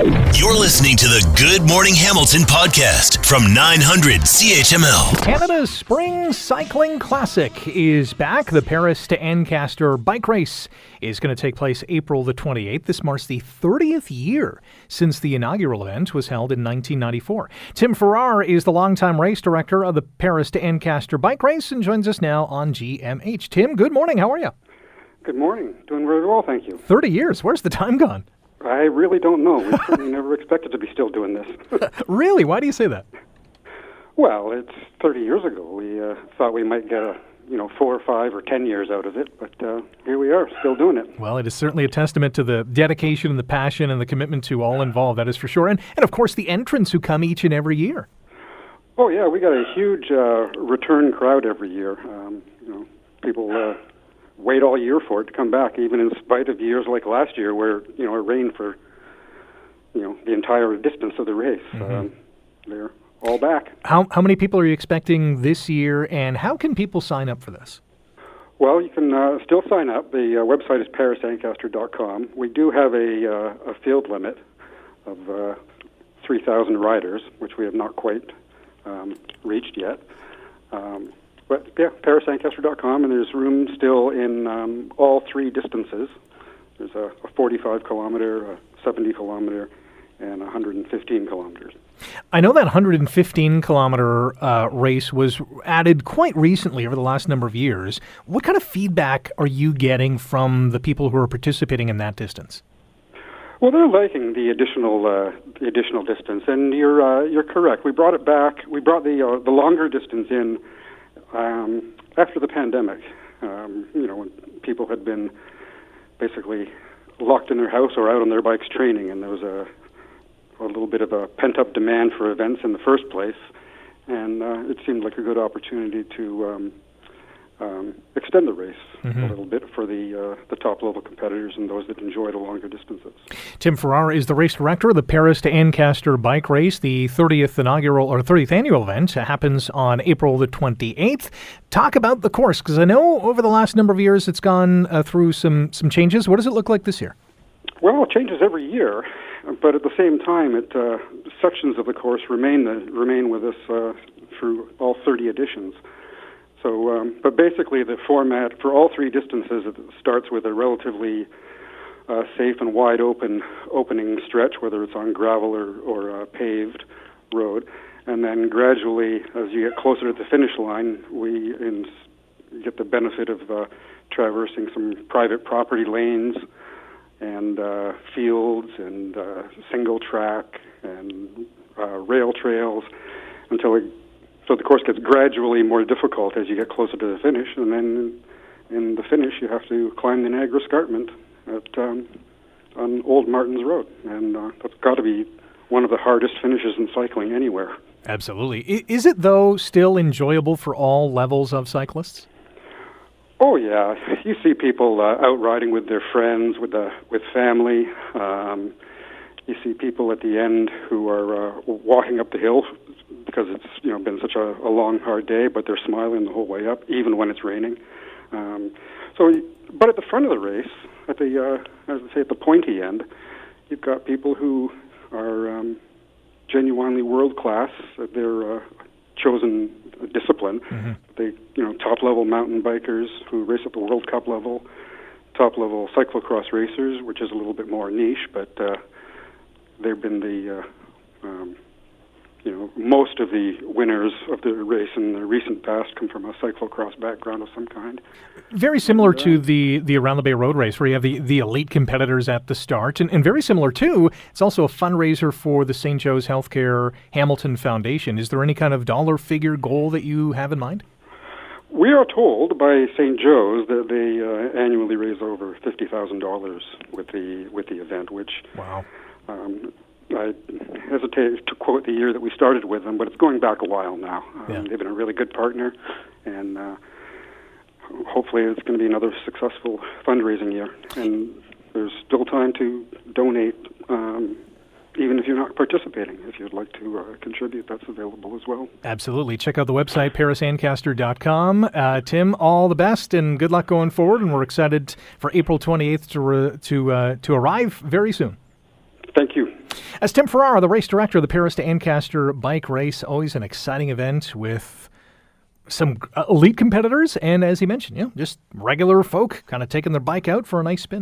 You're listening to the Good Morning Hamilton podcast from 900 CHML. Canada's Spring Cycling Classic is back. The Paris to Ancaster bike race is going to take place April the 28th. This marks the 30th year since the inaugural event was held in 1994. Tim Farrar is the longtime race director of the Paris to Ancaster bike race and joins us now on GMH. Tim, good morning. How are you? Good morning. Doing very well, thank you. 30 years. Where's the time gone? I really don't know. We certainly never expected to be still doing this. Really? Why do you say that? Well, it's 30 years ago. We thought we might get 4 or 5 or 10 years out of it, but here we are, still doing it. Well, it is certainly a testament to the dedication and the passion and the commitment to all involved, that is for sure. And of course, the entrants who come each and every year. Oh, yeah, we got a huge return crowd every year. People wait all year for it to come back, even in spite of years like last year where, it rained for, the entire distance of the race. Mm-hmm. They're all back. How many people are you expecting this year, and how can people sign up for this? Well, you can still sign up. The website is parisancaster.com. We do have a field limit of 3,000 riders, which we have not quite reached yet. But yeah, parisancaster.com, and there's room still in all 3 distances. There's a 45-kilometer, a 70-kilometer, and 115 kilometers. I know that 115-kilometer race was added quite recently over the last number of years. What kind of feedback are you getting from the people who are participating in that distance? Well, they're liking the additional distance, and you're correct. We brought it back. We brought the longer distance in after the pandemic. When people had been basically locked in their house or out on their bikes training, and there was a little bit of a pent-up demand for events in the first place, and it seemed like a good opportunity to extend the race a little bit for the top-level competitors and those that enjoy the longer distances. Tim Farrar is the race director of the Paris to Ancaster bike race. The 30th annual event happens on April the 28th. Talk about the course, because I know over the last number of years it's gone through some changes. What does it look like this year? Well, it changes every year, but at the same time, sections of the course remain with us through all 30 editions. So, but basically, the format for all 3 distances, it starts with a relatively safe and wide opening stretch, whether it's on gravel or a paved road, and then gradually, as you get closer to the finish line, we get the benefit of traversing some private property lanes and fields and single track and rail trails so the course gets gradually more difficult as you get closer to the finish, and then in the finish you have to climb the Niagara Escarpment on Old Martins Road, and that's got to be one of the hardest finishes in cycling anywhere. Absolutely. Is it, though, still enjoyable for all levels of cyclists? Oh, yeah. You see people out riding with their friends, with family. You see people at the end who are walking up the hill because it's been such a long, hard day, but they're smiling the whole way up, even when it's raining. But at the front of the race, at the pointy end, you've got people who are genuinely world class at their chosen discipline. Mm-hmm. They, top-level mountain bikers who race at the World Cup level, top-level cyclocross racers, which is a little bit more niche, but they've been the most of the winners of the race in the recent past come from a cyclocross background of some kind. Very similar to the Around the Bay Road Race, where you have the elite competitors at the start. And very similar, too, it's also a fundraiser for the St. Joe's Healthcare Hamilton Foundation. Is there any kind of dollar figure goal that you have in mind? We are told by St. Joe's that they annually raise over $50,000 with the event, which... Wow. I hesitate to quote the year that we started with them, but it's going back a while now. They've been a really good partner, and hopefully it's going to be another successful fundraising year. And there's still time to donate, even if you're not participating. If you'd like to contribute, that's available as well. Absolutely. Check out the website, parisancaster.com. Tim, all the best and good luck going forward, and we're excited for April 28th to arrive very soon. Thank you. As Tim Farrar, the race director of the Paris to Ancaster bike race, always an exciting event with some elite competitors, and as he mentioned, just regular folk kind of taking their bike out for a nice spin.